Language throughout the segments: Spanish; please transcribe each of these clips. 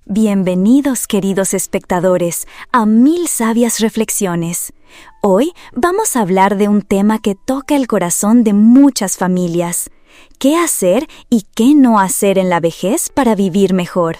Bienvenidos, queridos espectadores, a Mil Sabias Reflexiones. Hoy vamos a hablar de un tema que toca el corazón de muchas familias. ¿Qué hacer y qué no hacer en la vejez para vivir mejor?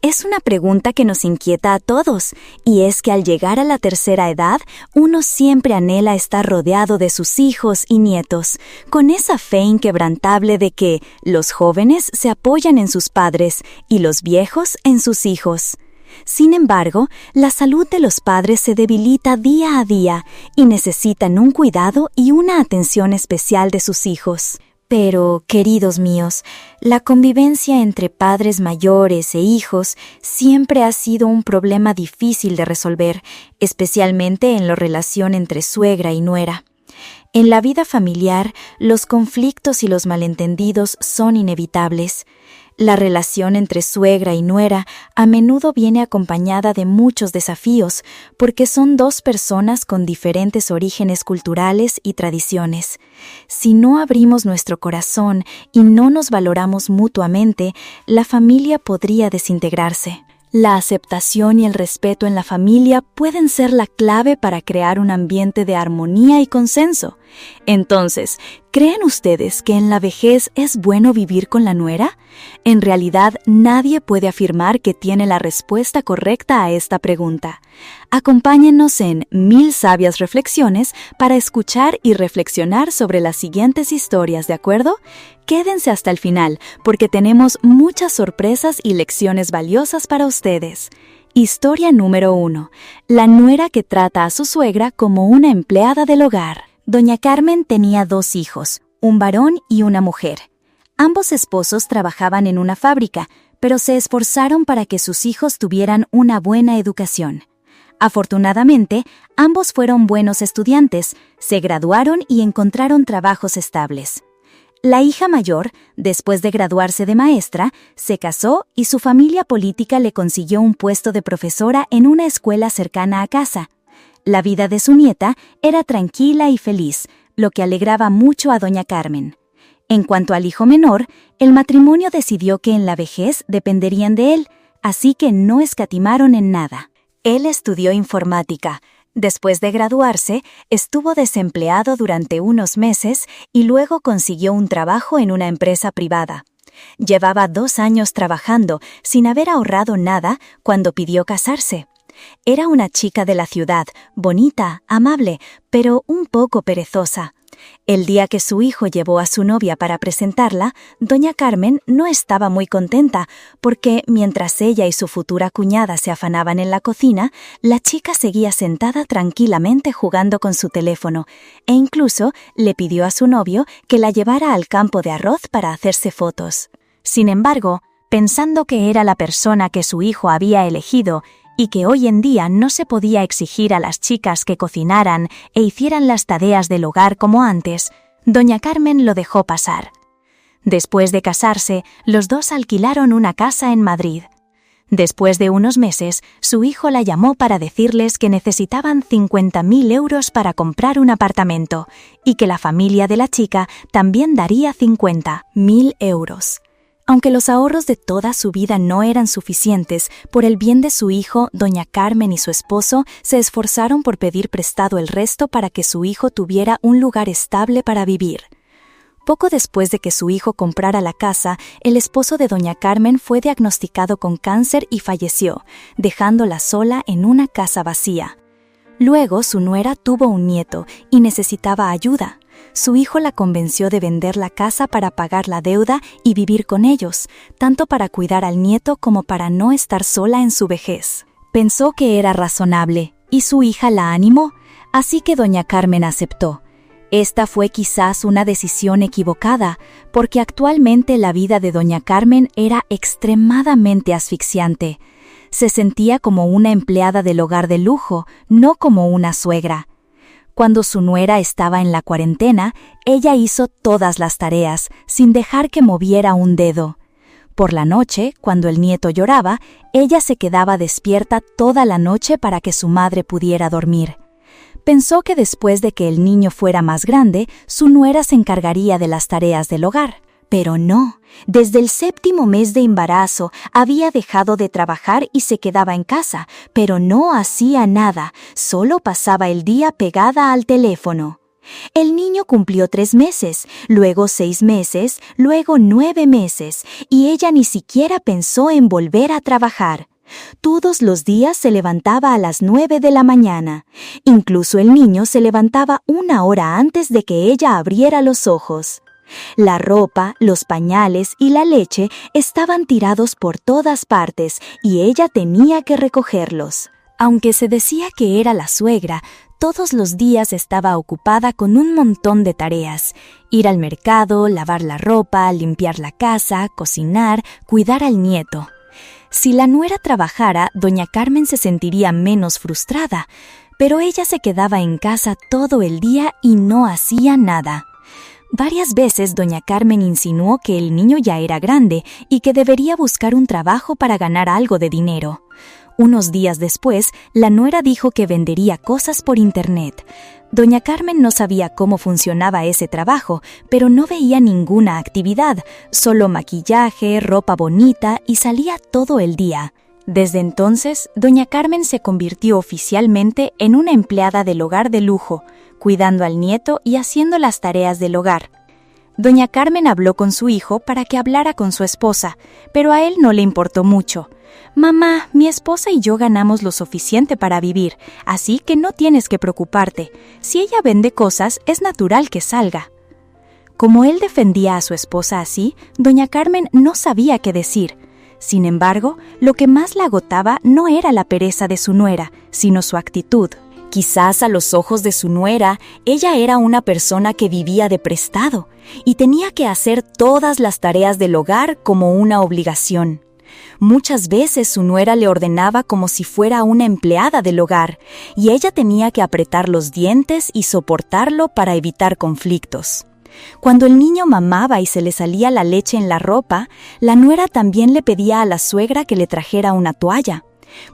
Es una pregunta que nos inquieta a todos, y es que al llegar a la tercera edad, uno siempre anhela estar rodeado de sus hijos y nietos, con esa fe inquebrantable de que los jóvenes se apoyan en sus padres y los viejos en sus hijos. Sin embargo, la salud de los padres se debilita día a día y necesitan un cuidado y una atención especial de sus hijos. Pero, queridos míos, la convivencia entre padres mayores e hijos siempre ha sido un problema difícil de resolver, especialmente en la relación entre suegra y nuera. En la vida familiar, los conflictos y los malentendidos son inevitables. La relación entre suegra y nuera a menudo viene acompañada de muchos desafíos, porque son dos personas con diferentes orígenes culturales y tradiciones. Si no abrimos nuestro corazón y no nos valoramos mutuamente, la familia podría desintegrarse. La aceptación y el respeto en la familia pueden ser la clave para crear un ambiente de armonía y consenso. Entonces, ¿creen ustedes que en la vejez es bueno vivir con la nuera? En realidad, nadie puede afirmar que tiene la respuesta correcta a esta pregunta. Acompáñennos en Mil Sabias Reflexiones para escuchar y reflexionar sobre las siguientes historias, ¿de acuerdo? Quédense hasta el final, porque tenemos muchas sorpresas y lecciones valiosas para ustedes. Historia número 1. La nuera que trata a su suegra como una empleada del hogar. Doña Carmen tenía 2 hijos, un varón y una mujer. Ambos esposos trabajaban en una fábrica, pero se esforzaron para que sus hijos tuvieran una buena educación. Afortunadamente, ambos fueron buenos estudiantes, se graduaron y encontraron trabajos estables. La hija mayor, después de graduarse de maestra, se casó y su familia política le consiguió un puesto de profesora en una escuela cercana a casa. La vida de su nieta era tranquila y feliz, lo que alegraba mucho a doña Carmen. En cuanto al hijo menor, el matrimonio decidió que en la vejez dependerían de él, así que no escatimaron en nada. Él estudió informática. Después de graduarse, estuvo desempleado durante unos meses y luego consiguió un trabajo en una empresa privada. Llevaba 2 años trabajando sin haber ahorrado nada cuando pidió casarse. Era una chica de la ciudad, bonita, amable, pero un poco perezosa. El día que su hijo llevó a su novia para presentarla, doña Carmen no estaba muy contenta, porque mientras ella y su futura cuñada se afanaban en la cocina, la chica seguía sentada tranquilamente jugando con su teléfono, e incluso le pidió a su novio que la llevara al campo de arroz para hacerse fotos. Sin embargo, pensando que era la persona que su hijo había elegido, y que hoy en día no se podía exigir a las chicas que cocinaran e hicieran las tareas del hogar como antes, doña Carmen lo dejó pasar. Después de casarse, los dos alquilaron una casa en Madrid. Después de unos meses, su hijo la llamó para decirles que necesitaban 50.000 euros para comprar un apartamento y que la familia de la chica también daría 50.000 euros. Aunque los ahorros de toda su vida no eran suficientes, por el bien de su hijo, doña Carmen y su esposo se esforzaron por pedir prestado el resto para que su hijo tuviera un lugar estable para vivir. Poco después de que su hijo comprara la casa, el esposo de doña Carmen fue diagnosticado con cáncer y falleció, dejándola sola en una casa vacía. Luego, su nuera tuvo un nieto y necesitaba ayuda. Su hijo la convenció de vender la casa para pagar la deuda y vivir con ellos, tanto para cuidar al nieto como para no estar sola en su vejez. Pensó que era razonable, y su hija la animó, así que doña Carmen aceptó. Esta fue quizás una decisión equivocada, porque actualmente la vida de doña Carmen era extremadamente asfixiante. Se sentía como una empleada del hogar de lujo, no como una suegra. Cuando su nuera estaba en la cuarentena, ella hizo todas las tareas, sin dejar que moviera un dedo. Por la noche, cuando el nieto lloraba, ella se quedaba despierta toda la noche para que su madre pudiera dormir. Pensó que después de que el niño fuera más grande, su nuera se encargaría de las tareas del hogar. Pero no, desde el 7º mes de embarazo había dejado de trabajar y se quedaba en casa, pero no hacía nada, solo pasaba el día pegada al teléfono. El niño cumplió 3 meses, luego 6 meses, luego 9 meses, y ella ni siquiera pensó en volver a trabajar. Todos los días se levantaba a las 9 de la mañana. Incluso el niño se levantaba 1 hora antes de que ella abriera los ojos. La ropa, los pañales y la leche estaban tirados por todas partes y ella tenía que recogerlos. Aunque se decía que era la suegra, todos los días estaba ocupada con un montón de tareas: ir al mercado, lavar la ropa, limpiar la casa, cocinar, cuidar al nieto. Si la nuera trabajara, doña Carmen se sentiría menos frustrada, pero ella se quedaba en casa todo el día y no hacía nada. Varias veces doña Carmen insinuó que el niño ya era grande y que debería buscar un trabajo para ganar algo de dinero. Unos días después, la nuera dijo que vendería cosas por internet. Doña Carmen no sabía cómo funcionaba ese trabajo, pero no veía ninguna actividad, solo maquillaje, ropa bonita y salía todo el día. Desde entonces, doña Carmen se convirtió oficialmente en una empleada del hogar de lujo, cuidando al nieto y haciendo las tareas del hogar. Doña Carmen habló con su hijo para que hablara con su esposa, pero a él no le importó mucho. «Mamá, mi esposa y yo ganamos lo suficiente para vivir, así que no tienes que preocuparte. Si ella vende cosas, es natural que salga». Como él defendía a su esposa así, doña Carmen no sabía qué decir. Sin embargo, lo que más la agotaba no era la pereza de su nuera, sino su actitud. Quizás a los ojos de su nuera, ella era una persona que vivía de prestado y tenía que hacer todas las tareas del hogar como una obligación. Muchas veces su nuera le ordenaba como si fuera una empleada del hogar, y ella tenía que apretar los dientes y soportarlo para evitar conflictos. Cuando el niño mamaba y se le salía la leche en la ropa, la nuera también le pedía a la suegra que le trajera una toalla.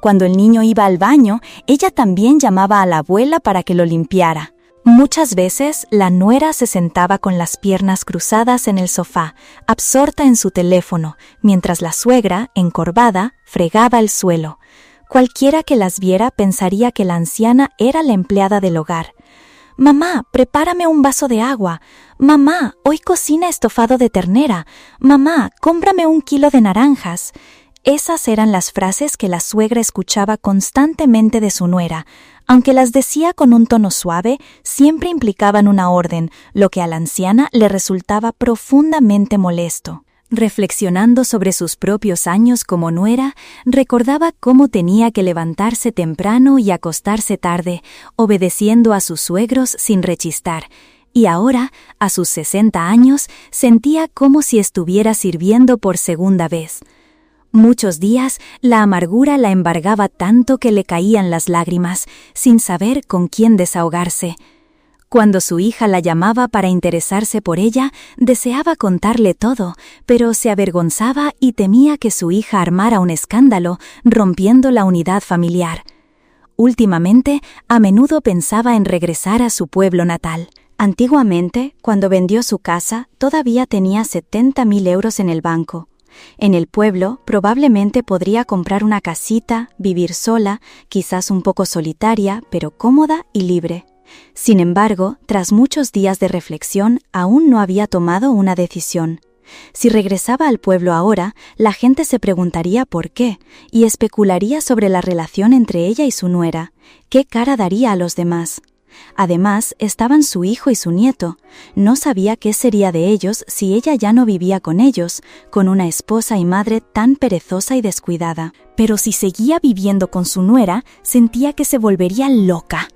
Cuando el niño iba al baño, ella también llamaba a la abuela para que lo limpiara. Muchas veces, la nuera se sentaba con las piernas cruzadas en el sofá, absorta en su teléfono, mientras la suegra, encorvada, fregaba el suelo. Cualquiera que las viera pensaría que la anciana era la empleada del hogar. «Mamá, prepárame un vaso de agua. Mamá, hoy cocina estofado de ternera. Mamá, cómprame 1 kilo de naranjas». Esas eran las frases que la suegra escuchaba constantemente de su nuera. Aunque las decía con un tono suave, siempre implicaban una orden, lo que a la anciana le resultaba profundamente molesto. Reflexionando sobre sus propios años como nuera, recordaba cómo tenía que levantarse temprano y acostarse tarde, obedeciendo a sus suegros sin rechistar. Y ahora, a sus 60 años, sentía como si estuviera sirviendo por segunda vez. Muchos días, la amargura la embargaba tanto que le caían las lágrimas, sin saber con quién desahogarse. Cuando su hija la llamaba para interesarse por ella, deseaba contarle todo, pero se avergonzaba y temía que su hija armara un escándalo, rompiendo la unidad familiar. Últimamente, a menudo pensaba en regresar a su pueblo natal. Antiguamente, cuando vendió su casa, todavía tenía 70.000 euros en el banco. En el pueblo, probablemente podría comprar una casita, vivir sola, quizás un poco solitaria, pero cómoda y libre. Sin embargo, tras muchos días de reflexión, aún no había tomado una decisión. Si regresaba al pueblo ahora, la gente se preguntaría por qué, y especularía sobre la relación entre ella y su nuera. ¿Qué cara daría a los demás? Además, estaban su hijo y su nieto. No sabía qué sería de ellos si ella ya no vivía con ellos, con una esposa y madre tan perezosa y descuidada. Pero si seguía viviendo con su nuera, sentía que se volvería loca.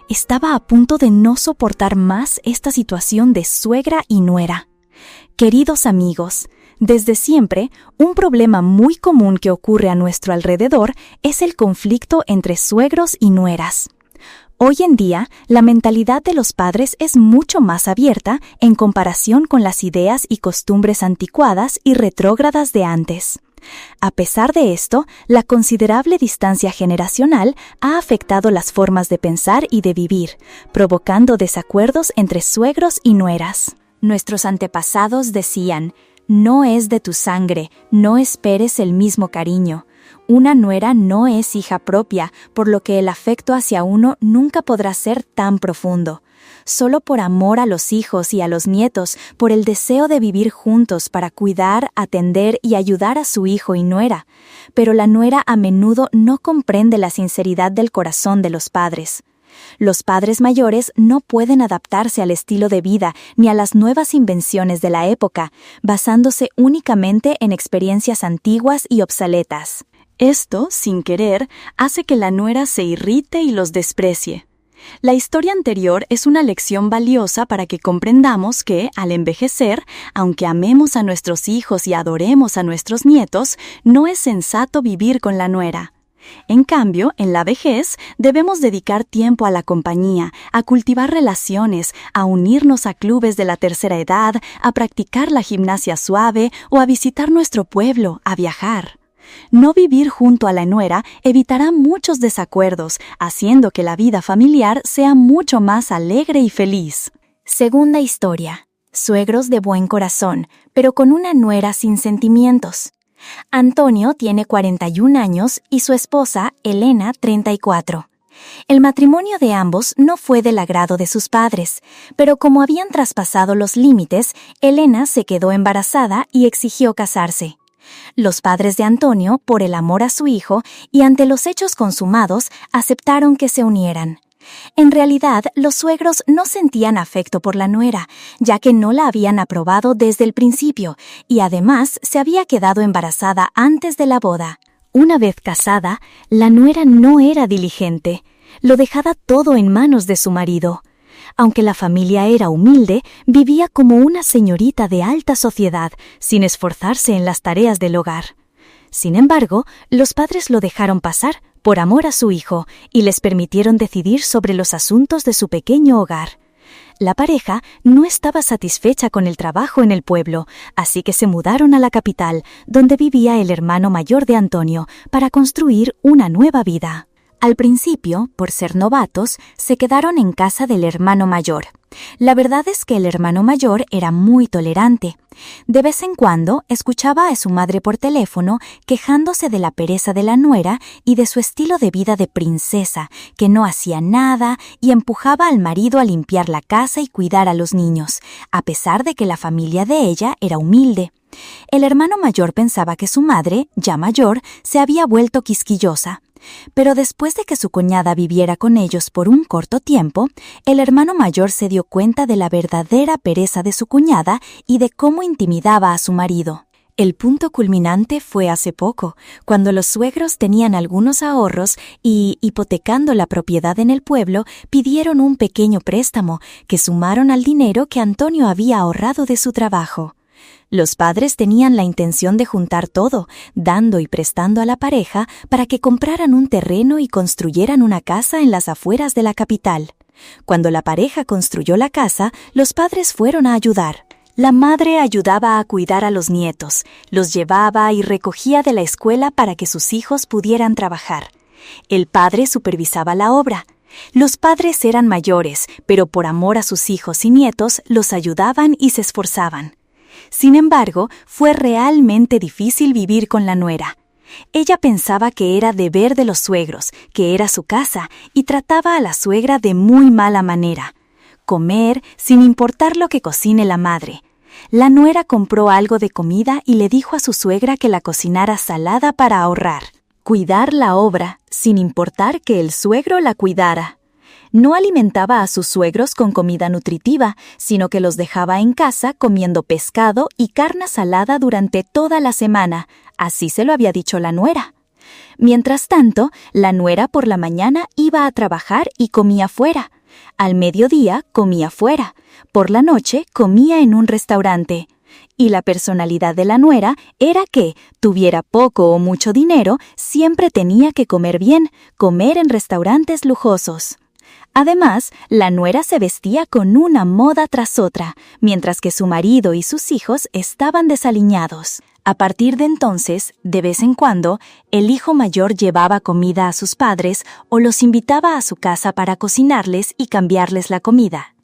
Estaba a punto de no soportar más esta situación de suegra y nuera. Queridos amigos, desde siempre, un problema muy común que ocurre a nuestro alrededor es el conflicto entre suegros y nueras. Hoy en día, la mentalidad de los padres es mucho más abierta en comparación con las ideas y costumbres anticuadas y retrógradas de antes. A pesar de esto, la considerable distancia generacional ha afectado las formas de pensar y de vivir, provocando desacuerdos entre suegros y nueras. Nuestros antepasados decían: no es de tu sangre, no esperes el mismo cariño. Una nuera no es hija propia, por lo que el afecto hacia uno nunca podrá ser tan profundo. Solo por amor a los hijos y a los nietos, por el deseo de vivir juntos para cuidar, atender y ayudar a su hijo y nuera. Pero la nuera a menudo no comprende la sinceridad del corazón de los padres. Los padres mayores no pueden adaptarse al estilo de vida ni a las nuevas invenciones de la época, basándose únicamente en experiencias antiguas y obsoletas. Esto, sin querer, hace que la nuera se irrite y los desprecie. La historia anterior es una lección valiosa para que comprendamos que, al envejecer, aunque amemos a nuestros hijos y adoremos a nuestros nietos, no es sensato vivir con la nuera. En cambio, en la vejez, debemos dedicar tiempo a la compañía, a cultivar relaciones, a unirnos a clubes de la tercera edad, a practicar la gimnasia suave o a visitar nuestro pueblo, a viajar. No vivir junto a la nuera evitará muchos desacuerdos, haciendo que la vida familiar sea mucho más alegre y feliz. Segunda historia. Suegros de buen corazón, pero con una nuera sin sentimientos. Antonio tiene 41 años y su esposa, Elena, 34. El matrimonio de ambos no fue del agrado de sus padres, pero como habían traspasado los límites, Elena se quedó embarazada y exigió casarse. Los padres de Antonio, por el amor a su hijo y ante los hechos consumados, aceptaron que se unieran. En realidad, los suegros no sentían afecto por la nuera, ya que no la habían aprobado desde el principio y además se había quedado embarazada antes de la boda. Una vez casada, la nuera no era diligente, lo dejaba todo en manos de su marido. Aunque la familia era humilde, vivía como una señorita de alta sociedad, sin esforzarse en las tareas del hogar. Sin embargo, los padres lo dejaron pasar, por amor a su hijo, y les permitieron decidir sobre los asuntos de su pequeño hogar. La pareja no estaba satisfecha con el trabajo en el pueblo, así que se mudaron a la capital, donde vivía el hermano mayor de Antonio, para construir una nueva vida. Al principio, por ser novatos, se quedaron en casa del hermano mayor. La verdad es que el hermano mayor era muy tolerante. De vez en cuando escuchaba a su madre por teléfono quejándose de la pereza de la nuera y de su estilo de vida de princesa, que no hacía nada y empujaba al marido a limpiar la casa y cuidar a los niños, a pesar de que la familia de ella era humilde. El hermano mayor pensaba que su madre, ya mayor, se había vuelto quisquillosa. Pero después de que su cuñada viviera con ellos por un corto tiempo, el hermano mayor se dio cuenta de la verdadera pereza de su cuñada y de cómo intimidaba a su marido. El punto culminante fue hace poco, cuando los suegros tenían algunos ahorros y, hipotecando la propiedad en el pueblo, pidieron un pequeño préstamo que sumaron al dinero que Antonio había ahorrado de su trabajo. Los padres tenían la intención de juntar todo, dando y prestando a la pareja para que compraran un terreno y construyeran una casa en las afueras de la capital. Cuando la pareja construyó la casa, los padres fueron a ayudar. La madre ayudaba a cuidar a los nietos, los llevaba y recogía de la escuela para que sus hijos pudieran trabajar. El padre supervisaba la obra. Los padres eran mayores, pero por amor a sus hijos y nietos los ayudaban y se esforzaban. Sin embargo, fue realmente difícil vivir con la nuera. Ella pensaba que era deber de los suegros, que era su casa, y trataba a la suegra de muy mala manera. Comer sin importar lo que cocine la madre. La nuera compró algo de comida y le dijo a su suegra que la cocinara salada para ahorrar. Cuidar la obra, sin importar que el suegro la cuidara. No alimentaba a sus suegros con comida nutritiva, sino que los dejaba en casa comiendo pescado y carne salada durante toda la semana. Así se lo había dicho la nuera. Mientras tanto, la nuera por la mañana iba a trabajar y comía fuera. Al mediodía comía fuera. Por la noche comía en un restaurante. Y la personalidad de la nuera era que, tuviera poco o mucho dinero, siempre tenía que comer bien, comer en restaurantes lujosos. Además, la nuera se vestía con una moda tras otra, mientras que su marido y sus hijos estaban desaliñados. A partir de entonces, de vez en cuando, el hijo mayor llevaba comida a sus padres o los invitaba a su casa para cocinarles y cambiarles la comida.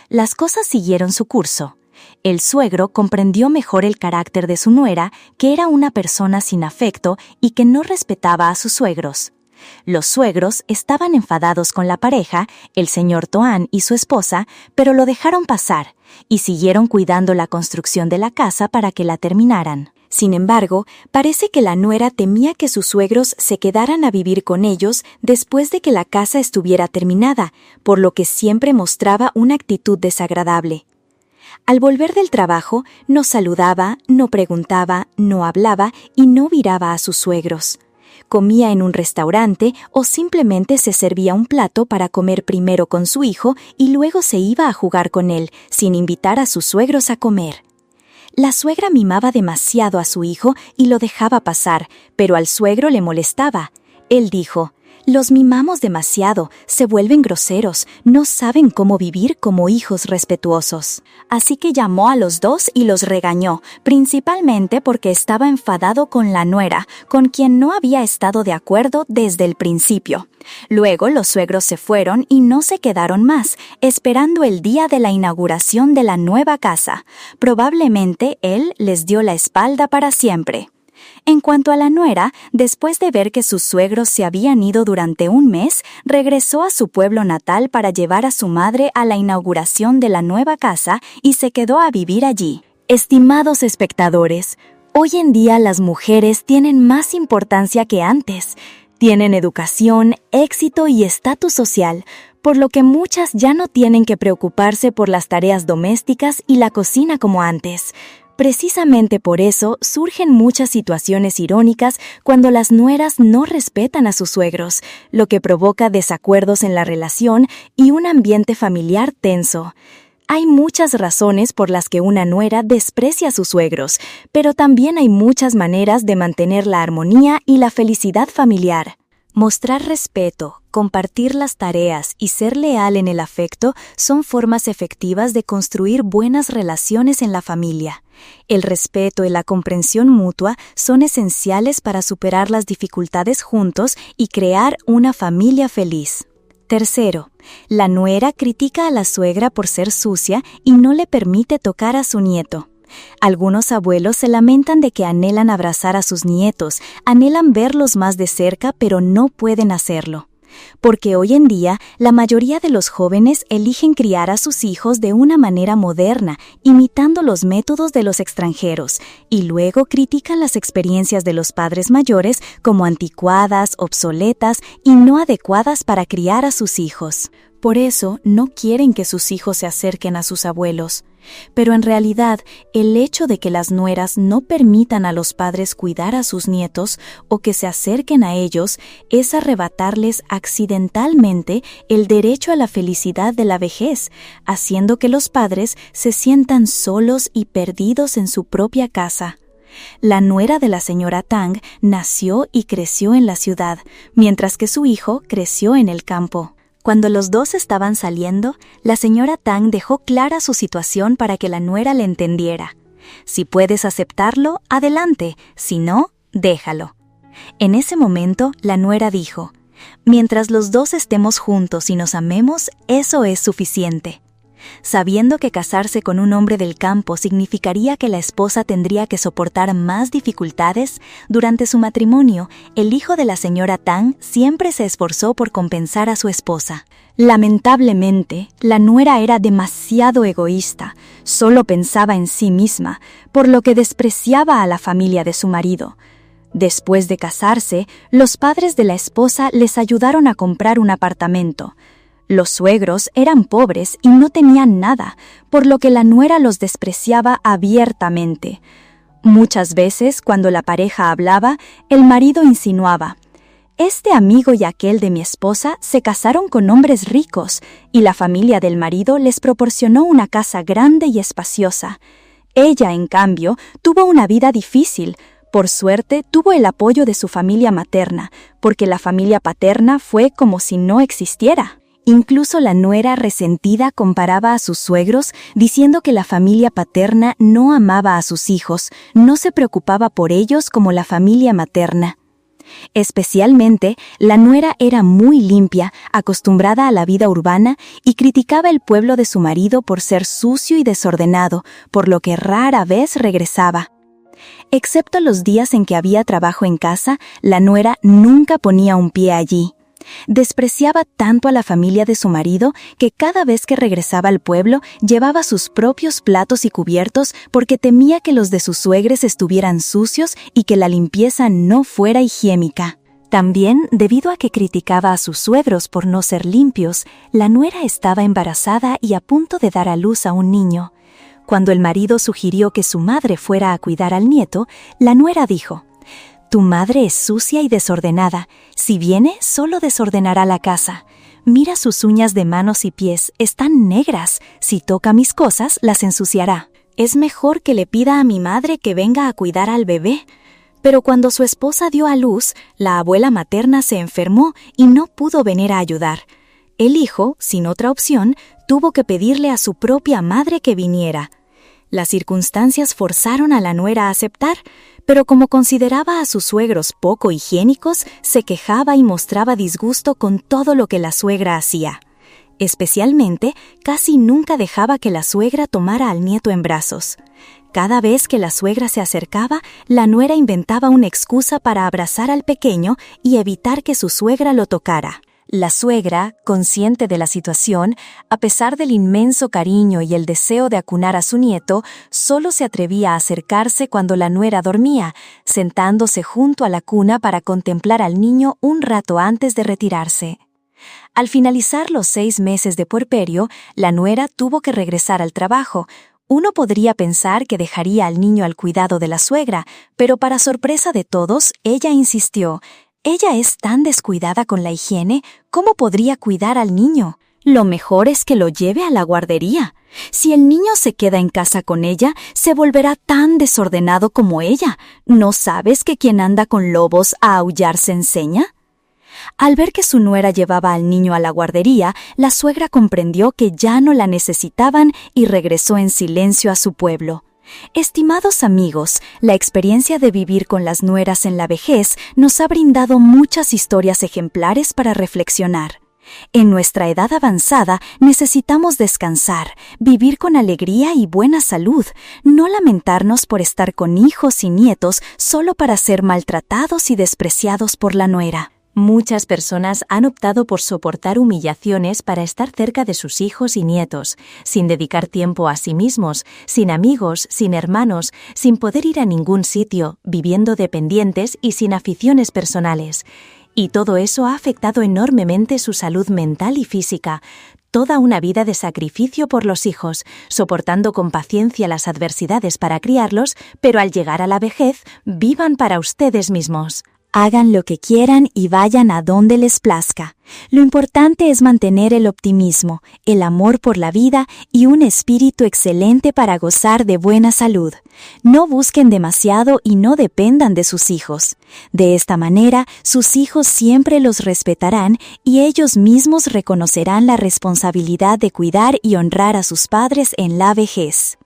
Las cosas siguieron su curso. El suegro comprendió mejor el carácter de su nuera, que era una persona sin afecto y que no respetaba a sus suegros. Los suegros estaban enfadados con la pareja, el señor Toan y su esposa, pero lo dejaron pasar y siguieron cuidando la construcción de la casa para que la terminaran. Sin embargo, parece que la nuera temía que sus suegros se quedaran a vivir con ellos después de que la casa estuviera terminada, por lo que siempre mostraba una actitud desagradable. Al volver del trabajo, no saludaba, no preguntaba, no hablaba y no viraba a sus suegros. Comía en un restaurante o simplemente se servía un plato para comer primero con su hijo y luego se iba a jugar con él, sin invitar a sus suegros a comer. La suegra mimaba demasiado a su hijo y lo dejaba pasar, pero al suegro le molestaba. Él dijo: «Los mimamos demasiado, se vuelven groseros, no saben cómo vivir como hijos respetuosos». Así que llamó a los dos y los regañó, principalmente porque estaba enfadado con la nuera, con quien no había estado de acuerdo desde el principio. Luego los suegros se fueron y no se quedaron más, esperando el día de la inauguración de la nueva casa. Probablemente él les dio la espalda para siempre. En cuanto a la nuera, después de ver que sus suegros se habían ido durante un mes, regresó a su pueblo natal para llevar a su madre a la inauguración de la nueva casa y se quedó a vivir allí. Estimados espectadores, hoy en día las mujeres tienen más importancia que antes. Tienen educación, éxito y estatus social, por lo que muchas ya no tienen que preocuparse por las tareas domésticas y la cocina como antes. Precisamente por eso surgen muchas situaciones irónicas cuando las nueras no respetan a sus suegros, lo que provoca desacuerdos en la relación y un ambiente familiar tenso. Hay muchas razones por las que una nuera desprecia a sus suegros, pero también hay muchas maneras de mantener la armonía y la felicidad familiar. Mostrar respeto, compartir las tareas y ser leal en el afecto son formas efectivas de construir buenas relaciones en la familia. El respeto y la comprensión mutua son esenciales para superar las dificultades juntos y crear una familia feliz. Tercero, la nuera critica a la suegra por ser sucia y no le permite tocar a su nieto. Algunos abuelos se lamentan de que anhelan abrazar a sus nietos, anhelan verlos más de cerca, pero no pueden hacerlo. Porque hoy en día, la mayoría de los jóvenes eligen criar a sus hijos de una manera moderna, imitando los métodos de los extranjeros, y luego critican las experiencias de los padres mayores como anticuadas, obsoletas y no adecuadas para criar a sus hijos. Por eso, no quieren que sus hijos se acerquen a sus abuelos. Pero en realidad, el hecho de que las nueras no permitan a los padres cuidar a sus nietos o que se acerquen a ellos es arrebatarles accidentalmente el derecho a la felicidad de la vejez, haciendo que los padres se sientan solos y perdidos en su propia casa. La nuera de la señora Tang nació y creció en la ciudad, mientras que su hijo creció en el campo. Cuando los dos estaban saliendo, la señora Tang dejó clara su situación para que la nuera le entendiera. Si puedes aceptarlo, adelante, si no, déjalo. En ese momento, la nuera dijo: «Mientras los dos estemos juntos y nos amemos, eso es suficiente». Sabiendo que casarse con un hombre del campo significaría que la esposa tendría que soportar más dificultades, durante su matrimonio, el hijo de la señora Tang siempre se esforzó por compensar a su esposa. Lamentablemente, la nuera era demasiado egoísta, solo pensaba en sí misma, por lo que despreciaba a la familia de su marido. Después de casarse, los padres de la esposa les ayudaron a comprar un apartamento. Los suegros eran pobres y no tenían nada, por lo que la nuera los despreciaba abiertamente. Muchas veces, cuando la pareja hablaba, el marido insinuaba: «Este amigo y aquel de mi esposa se casaron con hombres ricos, y la familia del marido les proporcionó una casa grande y espaciosa. Ella, en cambio, tuvo una vida difícil. Por suerte, tuvo el apoyo de su familia materna, porque la familia paterna fue como si no existiera». Incluso la nuera resentida comparaba a sus suegros, diciendo que la familia paterna no amaba a sus hijos, no se preocupaba por ellos como la familia materna. Especialmente, la nuera era muy limpia, acostumbrada a la vida urbana y criticaba el pueblo de su marido por ser sucio y desordenado, por lo que rara vez regresaba. Excepto los días en que había trabajo en casa, la nuera nunca ponía un pie allí. Despreciaba tanto a la familia de su marido que cada vez que regresaba al pueblo llevaba sus propios platos y cubiertos porque temía que los de sus suegres estuvieran sucios y que la limpieza no fuera higiénica. También, debido a que criticaba a sus suegros por no ser limpios, la nuera estaba embarazada y a punto de dar a luz a un niño. Cuando el marido sugirió que su madre fuera a cuidar al nieto, la nuera dijo: «Tu madre es sucia y desordenada. Si viene, solo desordenará la casa. Mira sus uñas de manos y pies, están negras. Si toca mis cosas, las ensuciará. Es mejor que le pida a mi madre que venga a cuidar al bebé». Pero cuando su esposa dio a luz, la abuela materna se enfermó y no pudo venir a ayudar. El hijo, sin otra opción, tuvo que pedirle a su propia madre que viniera. Las circunstancias forzaron a la nuera a aceptar, pero como consideraba a sus suegros poco higiénicos, se quejaba y mostraba disgusto con todo lo que la suegra hacía. Especialmente, casi nunca dejaba que la suegra tomara al nieto en brazos. Cada vez que la suegra se acercaba, la nuera inventaba una excusa para abrazar al pequeño y evitar que su suegra lo tocara. La suegra, consciente de la situación, a pesar del inmenso cariño y el deseo de acunar a su nieto, solo se atrevía a acercarse cuando la nuera dormía, sentándose junto a la cuna para contemplar al niño un rato antes de retirarse. Al finalizar los 6 meses de puerperio, la nuera tuvo que regresar al trabajo. Uno podría pensar que dejaría al niño al cuidado de la suegra, pero para sorpresa de todos, ella insistió: «Ella es tan descuidada con la higiene, ¿cómo podría cuidar al niño? Lo mejor es que lo lleve a la guardería. Si el niño se queda en casa con ella, se volverá tan desordenado como ella. ¿No sabes que quien anda con lobos a aullar se enseña?». Al ver que su nuera llevaba al niño a la guardería, la suegra comprendió que ya no la necesitaban y regresó en silencio a su pueblo. Estimados amigos, la experiencia de vivir con las nueras en la vejez nos ha brindado muchas historias ejemplares para reflexionar. En nuestra edad avanzada necesitamos descansar, vivir con alegría y buena salud, no lamentarnos por estar con hijos y nietos solo para ser maltratados y despreciados por la nuera. Muchas personas han optado por soportar humillaciones para estar cerca de sus hijos y nietos, sin dedicar tiempo a sí mismos, sin amigos, sin hermanos, sin poder ir a ningún sitio, viviendo dependientes y sin aficiones personales. Y todo eso ha afectado enormemente su salud mental y física. Toda una vida de sacrificio por los hijos, soportando con paciencia las adversidades para criarlos, pero al llegar a la vejez, vivan para ustedes mismos. Hagan lo que quieran y vayan a donde les plazca. Lo importante es mantener el optimismo, el amor por la vida y un espíritu excelente para gozar de buena salud. No busquen demasiado y no dependan de sus hijos. De esta manera, sus hijos siempre los respetarán y ellos mismos reconocerán la responsabilidad de cuidar y honrar a sus padres en la vejez.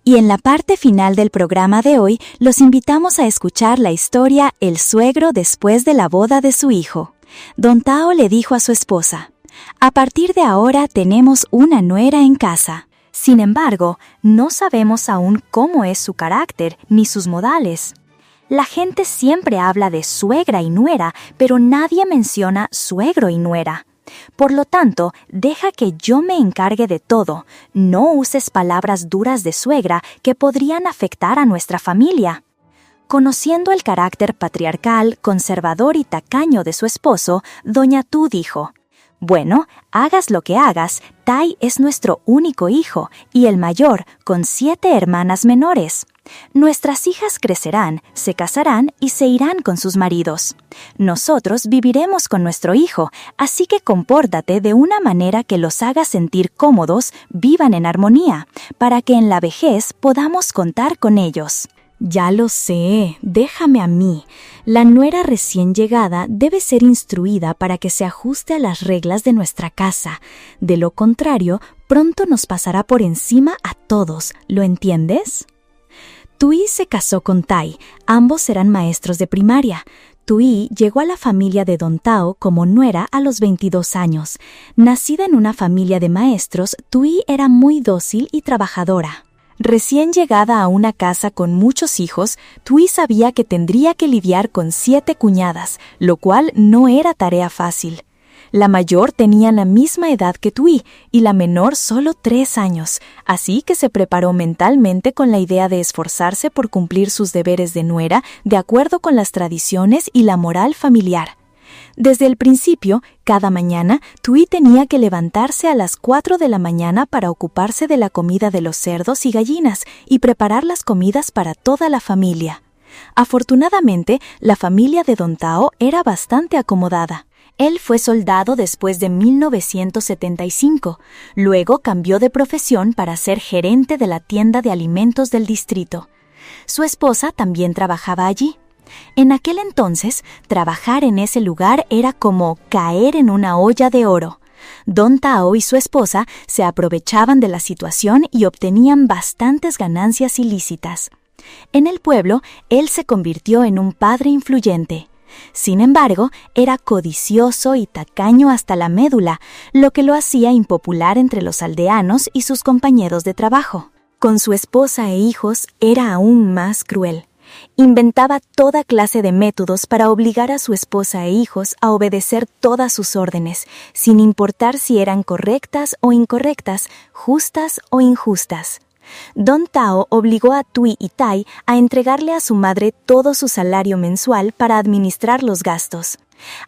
Y en la parte final del programa de hoy, los invitamos a escuchar la historia El suegro después de la boda de su hijo. Don Tao le dijo a su esposa: «A partir de ahora tenemos una nuera en casa». Sin embargo, no sabemos aún cómo es su carácter ni sus modales. La gente siempre habla de suegra y nuera, pero nadie menciona suegro y nuera. Por lo tanto, deja que yo me encargue de todo. No uses palabras duras de suegra que podrían afectar a nuestra familia. Conociendo el carácter patriarcal, conservador y tacaño de su esposo, doña Tu dijo: «Bueno, hagas lo que hagas, Tai es nuestro único hijo y el mayor, con 7 hermanas menores. Nuestras hijas crecerán, se casarán y se irán con sus maridos. Nosotros viviremos con nuestro hijo, así que compórtate de una manera que los haga sentir cómodos, vivan en armonía, para que en la vejez podamos contar con ellos». «Ya lo sé, déjame a mí. La nuera recién llegada debe ser instruida para que se ajuste a las reglas de nuestra casa. De lo contrario, pronto nos pasará por encima a todos, ¿lo entiendes?». Tui se casó con Tai, ambos eran maestros de primaria. Tui llegó a la familia de Don Tao como nuera a los 22 años. Nacida en una familia de maestros, Tui era muy dócil y trabajadora. Recién llegada a una casa con muchos hijos, Tui sabía que tendría que lidiar con 7 cuñadas, lo cual no era tarea fácil. La mayor tenía la misma edad que Tui y la menor solo 3 años, así que se preparó mentalmente con la idea de esforzarse por cumplir sus deberes de nuera de acuerdo con las tradiciones y la moral familiar. Desde el principio, cada mañana, Tui tenía que levantarse a las 4 de la mañana para ocuparse de la comida de los cerdos y gallinas y preparar las comidas para toda la familia. Afortunadamente, la familia de Don Tao era bastante acomodada. Él fue soldado después de 1975. Luego cambió de profesión para ser gerente de la tienda de alimentos del distrito. Su esposa también trabajaba allí. En aquel entonces, trabajar en ese lugar era como caer en una olla de oro. Don Tao y su esposa se aprovechaban de la situación y obtenían bastantes ganancias ilícitas. En el pueblo, él se convirtió en un padre influyente. Sin embargo, era codicioso y tacaño hasta la médula, lo que lo hacía impopular entre los aldeanos y sus compañeros de trabajo. Con su esposa e hijos era aún más cruel. Inventaba toda clase de métodos para obligar a su esposa e hijos a obedecer todas sus órdenes, sin importar si eran correctas o incorrectas, justas o injustas. Don Tao obligó a Tui y Tai a entregarle a su madre todo su salario mensual para administrar los gastos.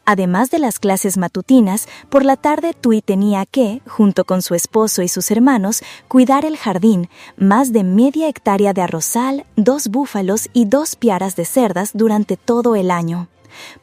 Además de las clases matutinas, por la tarde Tui tenía que, junto con su esposo y sus hermanos, cuidar el jardín, más de media hectárea de arrozal, 2 búfalos y 2 piaras de cerdas durante todo el año.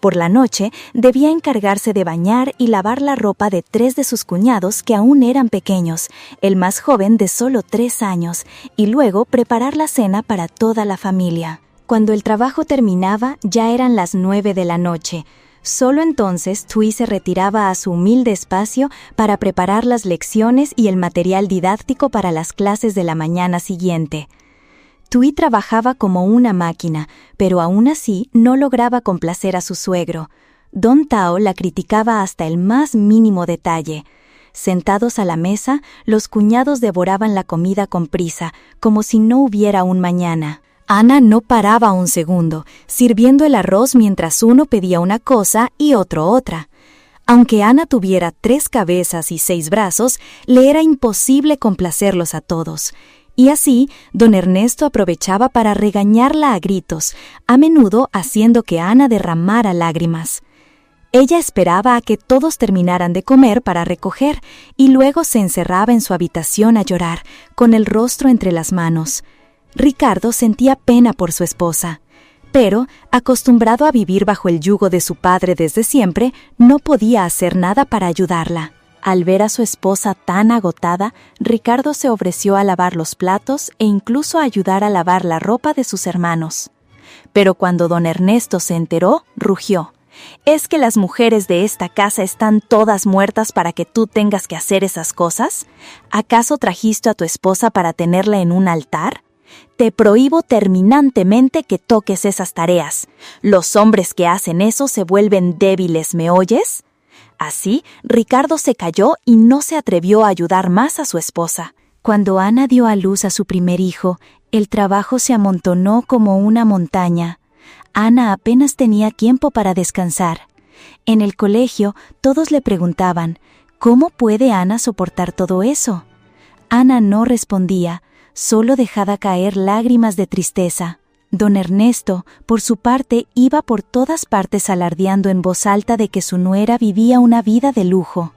Por la noche, debía encargarse de bañar y lavar la ropa de 3 de sus cuñados que aún eran pequeños, el más joven de solo 3 años, y luego preparar la cena para toda la familia. Cuando el trabajo terminaba, ya eran las 9 de la noche. Solo entonces Tui se retiraba a su humilde espacio para preparar las lecciones y el material didáctico para las clases de la mañana siguiente. Tui trabajaba como una máquina, pero aún así no lograba complacer a su suegro. Don Tao la criticaba hasta el más mínimo detalle. Sentados a la mesa, los cuñados devoraban la comida con prisa, como si no hubiera un mañana. Ana no paraba un segundo, sirviendo el arroz mientras uno pedía una cosa y otro otra. Aunque Ana tuviera 3 cabezas y 6 brazos, le era imposible complacerlos a todos. Y así, don Ernesto aprovechaba para regañarla a gritos, a menudo haciendo que Ana derramara lágrimas. Ella esperaba a que todos terminaran de comer para recoger y luego se encerraba en su habitación a llorar, con el rostro entre las manos. Ricardo sentía pena por su esposa, pero, acostumbrado a vivir bajo el yugo de su padre desde siempre, no podía hacer nada para ayudarla. Al ver a su esposa tan agotada, Ricardo se ofreció a lavar los platos e incluso a ayudar a lavar la ropa de sus hermanos. Pero cuando don Ernesto se enteró, rugió: ¿Es que las mujeres de esta casa están todas muertas para que tú tengas que hacer esas cosas? ¿Acaso trajiste a tu esposa para tenerla en un altar? Te prohíbo terminantemente que toques esas tareas. Los hombres que hacen eso se vuelven débiles, ¿me oyes? Así, Ricardo se calló y no se atrevió a ayudar más a su esposa. Cuando Ana dio a luz a su primer hijo, el trabajo se amontonó como una montaña. Ana apenas tenía tiempo para descansar. En el colegio, todos le preguntaban: ¿cómo puede Ana soportar todo eso? Ana no respondía, solo dejaba caer lágrimas de tristeza. Don Ernesto, por su parte, iba por todas partes alardeando en voz alta de que su nuera vivía una vida de lujo.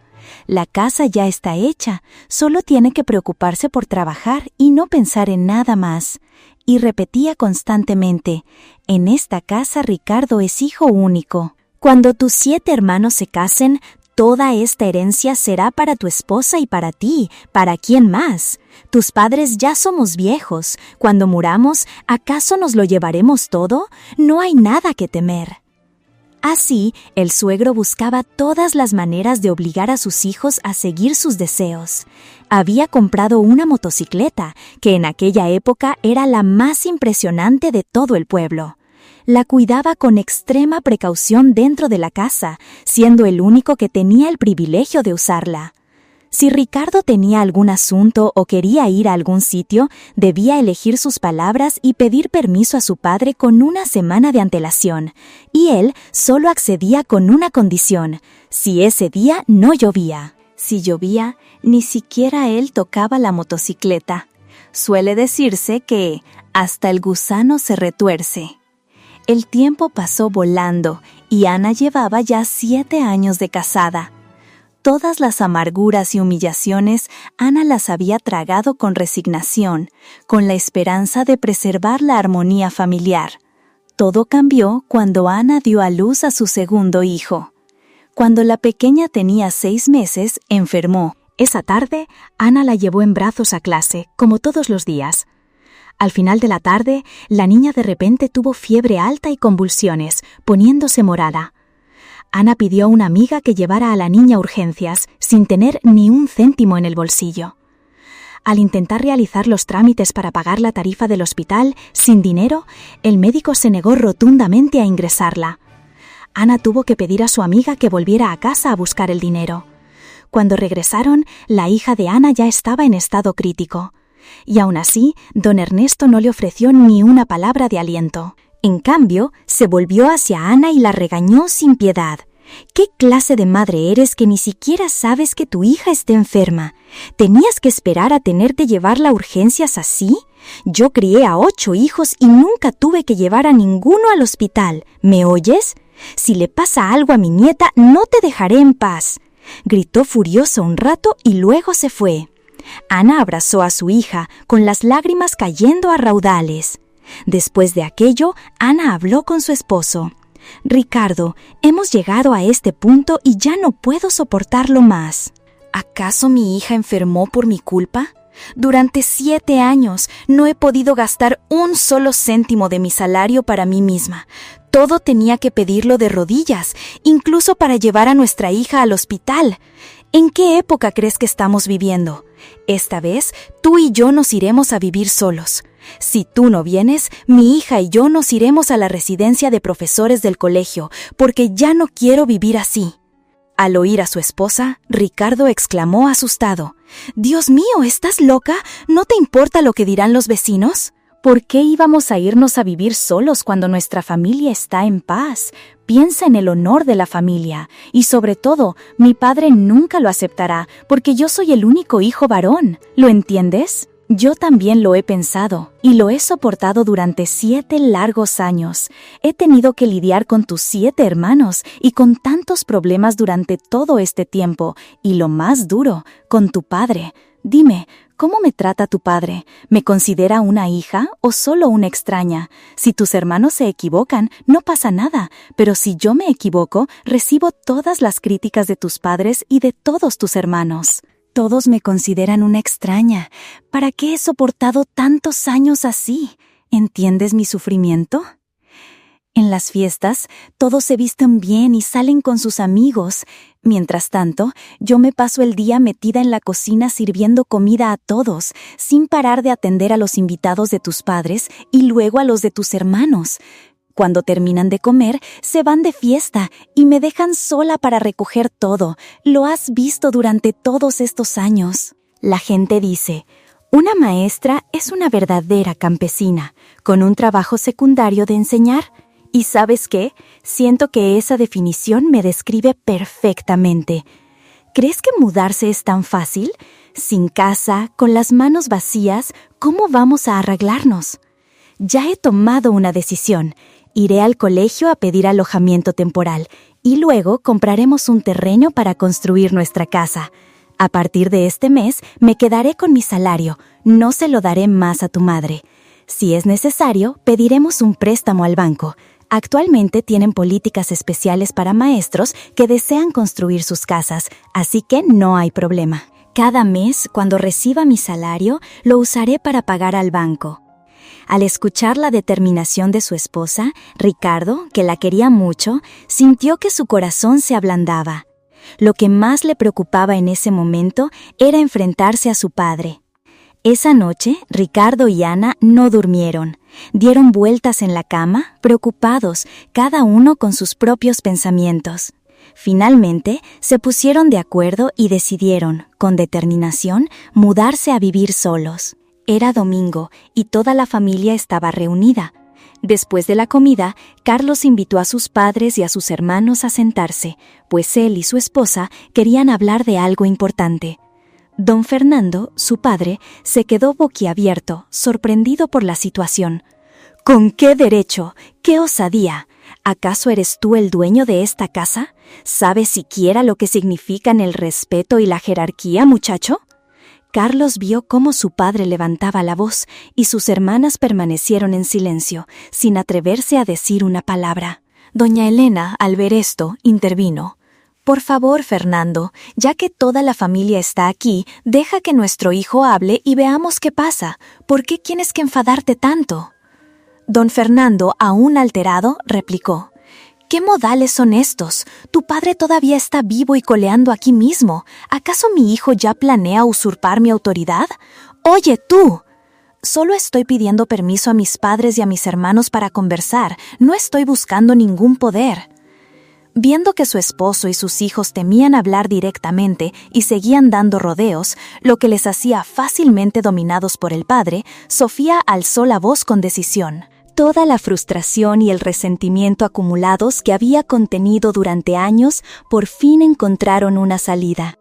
La casa ya está hecha, solo tiene que preocuparse por trabajar y no pensar en nada más. Y repetía constantemente: en esta casa Ricardo es hijo único. Cuando tus 7 hermanos se casen, toda esta herencia será para tu esposa y para ti. ¿Para quién más? Tus padres ya somos viejos. Cuando muramos, ¿acaso nos lo llevaremos todo? No hay nada que temer. Así, el suegro buscaba todas las maneras de obligar a sus hijos a seguir sus deseos. Había comprado una motocicleta, que en aquella época era la más impresionante de todo el pueblo. La cuidaba con extrema precaución dentro de la casa, siendo el único que tenía el privilegio de usarla. Si Ricardo tenía algún asunto o quería ir a algún sitio, debía elegir sus palabras y pedir permiso a su padre con una semana de antelación, y él solo accedía con una condición: si ese día no llovía. Si llovía, ni siquiera él tocaba la motocicleta. Suele decirse que hasta el gusano se retuerce. El tiempo pasó volando y Ana llevaba ya 7 años de casada. Todas las amarguras y humillaciones Ana las había tragado con resignación, con la esperanza de preservar la armonía familiar. Todo cambió cuando Ana dio a luz a su segundo hijo. Cuando la pequeña tenía 6 meses, enfermó. Esa tarde, Ana la llevó en brazos a clase, como todos los días. Al final de la tarde, la niña de repente tuvo fiebre alta y convulsiones, poniéndose morada. Ana pidió a una amiga que llevara a la niña a urgencias, sin tener ni un céntimo en el bolsillo. Al intentar realizar los trámites para pagar la tarifa del hospital, sin dinero, el médico se negó rotundamente a ingresarla. Ana tuvo que pedir a su amiga que volviera a casa a buscar el dinero. Cuando regresaron, la hija de Ana ya estaba en estado crítico. Y aún así, don Ernesto no le ofreció ni una palabra de aliento. En cambio, se volvió hacia Ana y la regañó sin piedad. ¿Qué clase de madre eres que ni siquiera sabes que tu hija está enferma? ¿Tenías que esperar a tener que llevarla a urgencias así? Yo crié a 8 hijos y nunca tuve que llevar a ninguno al hospital. ¿Me oyes? Si le pasa algo a mi nieta, no te dejaré en paz. Gritó furioso un rato y luego se fue. Ana abrazó a su hija, con las lágrimas cayendo a raudales. Después de aquello, Ana habló con su esposo. «Ricardo, hemos llegado a este punto y ya no puedo soportarlo más». ¿Acaso mi hija enfermó por mi culpa? Durante 7 años no he podido gastar un solo céntimo de mi salario para mí misma. Todo tenía que pedirlo de rodillas, incluso para llevar a nuestra hija al hospital. ¿En qué época crees que estamos viviendo? Esta vez, tú y yo nos iremos a vivir solos. Si tú no vienes, mi hija y yo nos iremos a la residencia de profesores del colegio, porque ya no quiero vivir así. Al oír a su esposa, Ricardo exclamó asustado: «Dios mío, ¿estás loca? ¿No te importa lo que dirán los vecinos?» ¿Por qué íbamos a irnos a vivir solos cuando nuestra familia está en paz? Piensa en el honor de la familia. Y sobre todo, mi padre nunca lo aceptará, porque yo soy el único hijo varón. ¿Lo entiendes? Yo también lo he pensado, y lo he soportado durante 7 largos años. He tenido que lidiar con tus 7 hermanos, y con tantos problemas durante todo este tiempo, y lo más duro, con tu padre. Dime, ¿cómo me trata tu padre? ¿Me considera una hija o solo una extraña? Si tus hermanos se equivocan, no pasa nada, pero si yo me equivoco, recibo todas las críticas de tus padres y de todos tus hermanos. Todos me consideran una extraña. ¿Para qué he soportado tantos años así? ¿Entiendes mi sufrimiento? En las fiestas, todos se visten bien y salen con sus amigos. Mientras tanto, yo me paso el día metida en la cocina sirviendo comida a todos, sin parar de atender a los invitados de tus padres y luego a los de tus hermanos. Cuando terminan de comer, se van de fiesta y me dejan sola para recoger todo. Lo has visto durante todos estos años. La gente dice: una maestra es una verdadera campesina, con un trabajo secundario de enseñar. ¿Y sabes qué? Siento que esa definición me describe perfectamente. ¿Crees que mudarse es tan fácil? Sin casa, con las manos vacías, ¿cómo vamos a arreglarnos? Ya he tomado una decisión. Iré al colegio a pedir alojamiento temporal y luego compraremos un terreno para construir nuestra casa. A partir de este mes me quedaré con mi salario, no se lo daré más a tu madre. Si es necesario, pediremos un préstamo al banco. Actualmente tienen políticas especiales para maestros que desean construir sus casas, así que no hay problema. Cada mes, cuando reciba mi salario, lo usaré para pagar al banco. Al escuchar la determinación de su esposa, Ricardo, que la quería mucho, sintió que su corazón se ablandaba. Lo que más le preocupaba en ese momento era enfrentarse a su padre. Esa noche, Ricardo y Ana no durmieron. Dieron vueltas en la cama, preocupados, cada uno con sus propios pensamientos. Finalmente, se pusieron de acuerdo y decidieron, con determinación, mudarse a vivir solos. Era domingo y toda la familia estaba reunida. Después de la comida, Carlos invitó a sus padres y a sus hermanos a sentarse, pues él y su esposa querían hablar de algo importante. Don Fernando, su padre, se quedó boquiabierto, sorprendido por la situación. ¿Con qué derecho? ¡Qué osadía! ¿Acaso eres tú el dueño de esta casa? ¿Sabes siquiera lo que significan el respeto y la jerarquía, muchacho? Carlos vio cómo su padre levantaba la voz y sus hermanas permanecieron en silencio, sin atreverse a decir una palabra. Doña Elena, al ver esto, intervino. «Por favor, Fernando, ya que toda la familia está aquí, deja que nuestro hijo hable y veamos qué pasa. ¿Por qué tienes que enfadarte tanto?» Don Fernando, aún alterado, replicó. «¿Qué modales son estos? Tu padre todavía está vivo y coleando aquí mismo. ¿Acaso mi hijo ya planea usurpar mi autoridad? Oye, tú. Solo estoy pidiendo permiso a mis padres y a mis hermanos para conversar. No estoy buscando ningún poder». Viendo que su esposo y sus hijos temían hablar directamente y seguían dando rodeos, lo que les hacía fácilmente dominados por el padre, Sofía alzó la voz con decisión. Toda la frustración y el resentimiento acumulados que había contenido durante años por fin encontraron una salida.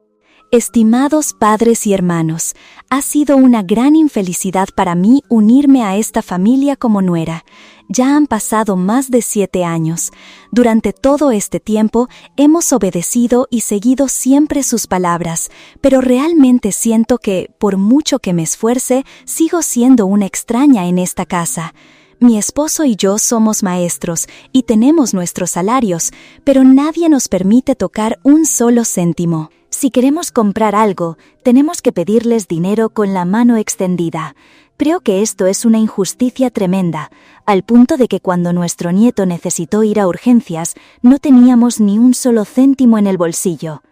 Estimados padres y hermanos, ha sido una gran infelicidad para mí unirme a esta familia como nuera. Ya han pasado más de 7 años. Durante todo este tiempo hemos obedecido y seguido siempre sus palabras, pero realmente siento que, por mucho que me esfuerce, sigo siendo una extraña en esta casa. Mi esposo y yo somos maestros y tenemos nuestros salarios, pero nadie nos permite tocar un solo céntimo. Si queremos comprar algo, tenemos que pedirles dinero con la mano extendida. Creo que esto es una injusticia tremenda, al punto de que cuando nuestro nieto necesitó ir a urgencias, no teníamos ni un solo céntimo en el bolsillo.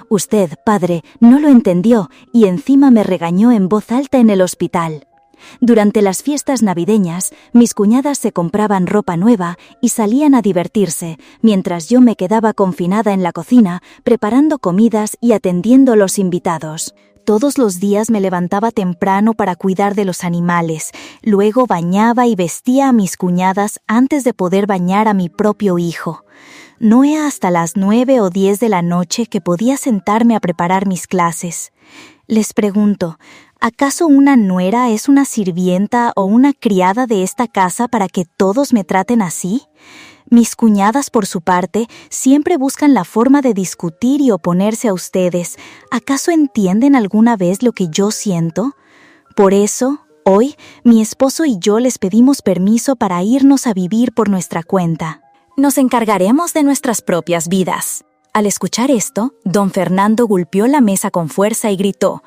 Usted, padre, no lo entendió y encima me regañó en voz alta en el hospital. Durante las fiestas navideñas, mis cuñadas se compraban ropa nueva y salían a divertirse, mientras yo me quedaba confinada en la cocina, preparando comidas y atendiendo a los invitados. Todos los días me levantaba temprano para cuidar de los animales, luego bañaba y vestía a mis cuñadas antes de poder bañar a mi propio hijo. No era hasta las 9 o 10 de la noche que podía sentarme a preparar mis clases. Les pregunto, ¿acaso una nuera es una sirvienta o una criada de esta casa para que todos me traten así? Mis cuñadas, por su parte, siempre buscan la forma de discutir y oponerse a ustedes. ¿Acaso entienden alguna vez lo que yo siento? Por eso, hoy, mi esposo y yo les pedimos permiso para irnos a vivir por nuestra cuenta. Nos encargaremos de nuestras propias vidas. Al escuchar esto, don Fernando golpeó la mesa con fuerza y gritó: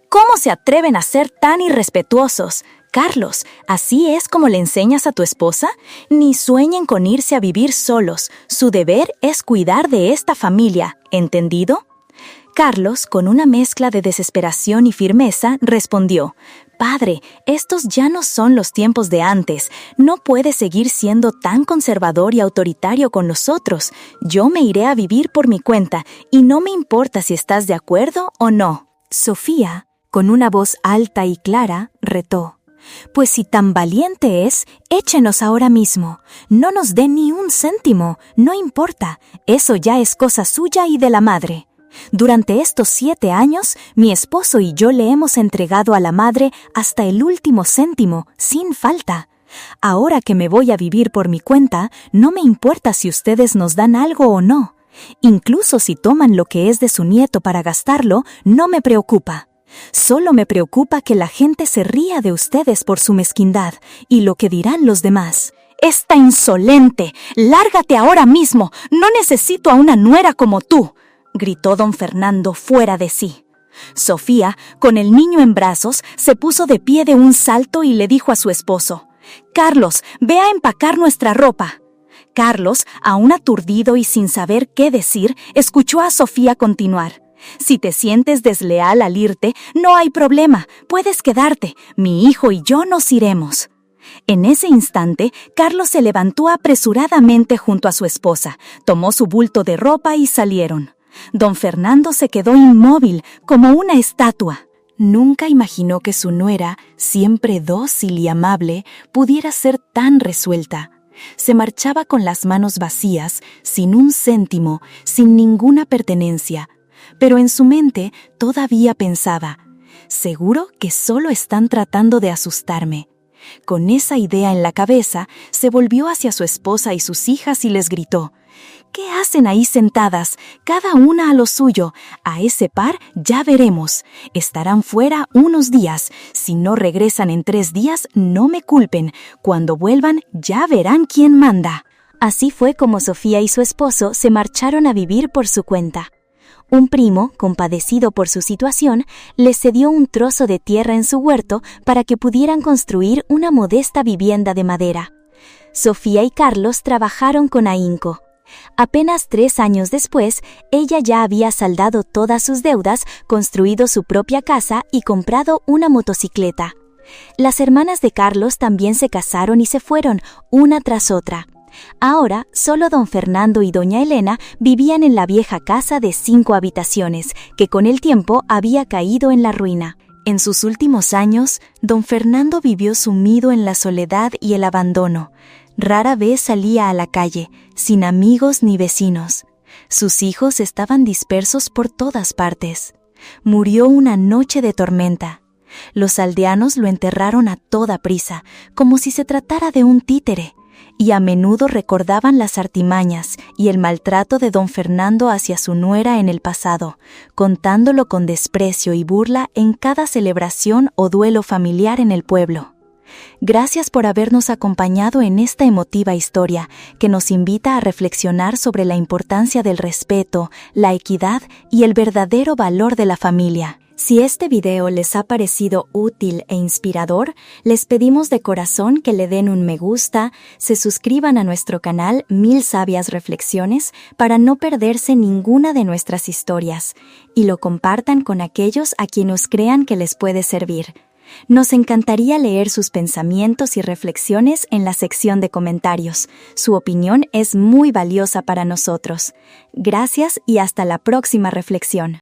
«¿Cómo se atreven a ser tan irrespetuosos? Carlos, ¿así es como le enseñas a tu esposa? Ni sueñen con irse a vivir solos. Su deber es cuidar de esta familia, ¿entendido?» Carlos, con una mezcla de desesperación y firmeza, respondió: «Padre, estos ya no son los tiempos de antes. No puedes seguir siendo tan conservador y autoritario con nosotros. Yo me iré a vivir por mi cuenta y no me importa si estás de acuerdo o no». Sofía, con una voz alta y clara, retó: «Pues si tan valiente es, échenos ahora mismo. No nos dé ni un céntimo, no importa. Eso ya es cosa suya y de la madre. Durante estos 7 años, mi esposo y yo le hemos entregado a la madre hasta el último céntimo, sin falta. Ahora que me voy a vivir por mi cuenta, no me importa si ustedes nos dan algo o no. Incluso si toman lo que es de su nieto para gastarlo, no me preocupa. Solo me preocupa que la gente se ría de ustedes por su mezquindad y lo que dirán los demás». «¡Esta insolente! ¡Lárgate ahora mismo! ¡No necesito a una nuera como tú!», gritó don Fernando fuera de sí. Sofía, con el niño en brazos, se puso de pie de un salto y le dijo a su esposo: «Carlos, ve a empacar nuestra ropa». Carlos, aún aturdido y sin saber qué decir, escuchó a Sofía continuar: Si te sientes desleal al irte, no hay problema, puedes quedarte. Mi hijo y yo nos iremos. En ese instante, Carlos se levantó apresuradamente junto a su esposa, tomó su bulto de ropa y salieron. Don Fernando se quedó inmóvil, como una estatua. Nunca imaginó que su nuera, siempre dócil y amable, pudiera ser tan resuelta. Se marchaba con las manos vacías, sin un céntimo, sin ninguna pertenencia. Pero en su mente todavía pensaba, seguro que solo están tratando de asustarme. Con esa idea en la cabeza, se volvió hacia su esposa y sus hijas y les gritó, ¿qué hacen ahí sentadas, cada una a lo suyo? A ese par ya veremos. Estarán fuera unos días. Si no regresan en 3 días, no me culpen. Cuando vuelvan, ya verán quién manda. Así fue como Sofía y su esposo se marcharon a vivir por su cuenta. Un primo, compadecido por su situación, les cedió un trozo de tierra en su huerto para que pudieran construir una modesta vivienda de madera. Sofía y Carlos trabajaron con ahínco. Apenas 3 años después, ella ya había saldado todas sus deudas, construido su propia casa y comprado una motocicleta. Las hermanas de Carlos también se casaron y se fueron, una tras otra. Ahora, solo don Fernando y doña Elena vivían en la vieja casa de 5 habitaciones, que con el tiempo había caído en la ruina. En sus últimos años, don Fernando vivió sumido en la soledad y el abandono. Rara vez salía a la calle, sin amigos ni vecinos. Sus hijos estaban dispersos por todas partes. Murió una noche de tormenta. Los aldeanos lo enterraron a toda prisa, como si se tratara de un títere, y a menudo recordaban las artimañas y el maltrato de don Fernando hacia su nuera en el pasado, contándolo con desprecio y burla en cada celebración o duelo familiar en el pueblo. Gracias por habernos acompañado en esta emotiva historia que nos invita a reflexionar sobre la importancia del respeto, la equidad y el verdadero valor de la familia. Si este video les ha parecido útil e inspirador, les pedimos de corazón que le den un me gusta, se suscriban a nuestro canal 1000 Sabias Reflexiones para no perderse ninguna de nuestras historias y lo compartan con aquellos a quienes crean que les puede servir. Nos encantaría leer sus pensamientos y reflexiones en la sección de comentarios. Su opinión es muy valiosa para nosotros. Gracias y hasta la próxima reflexión.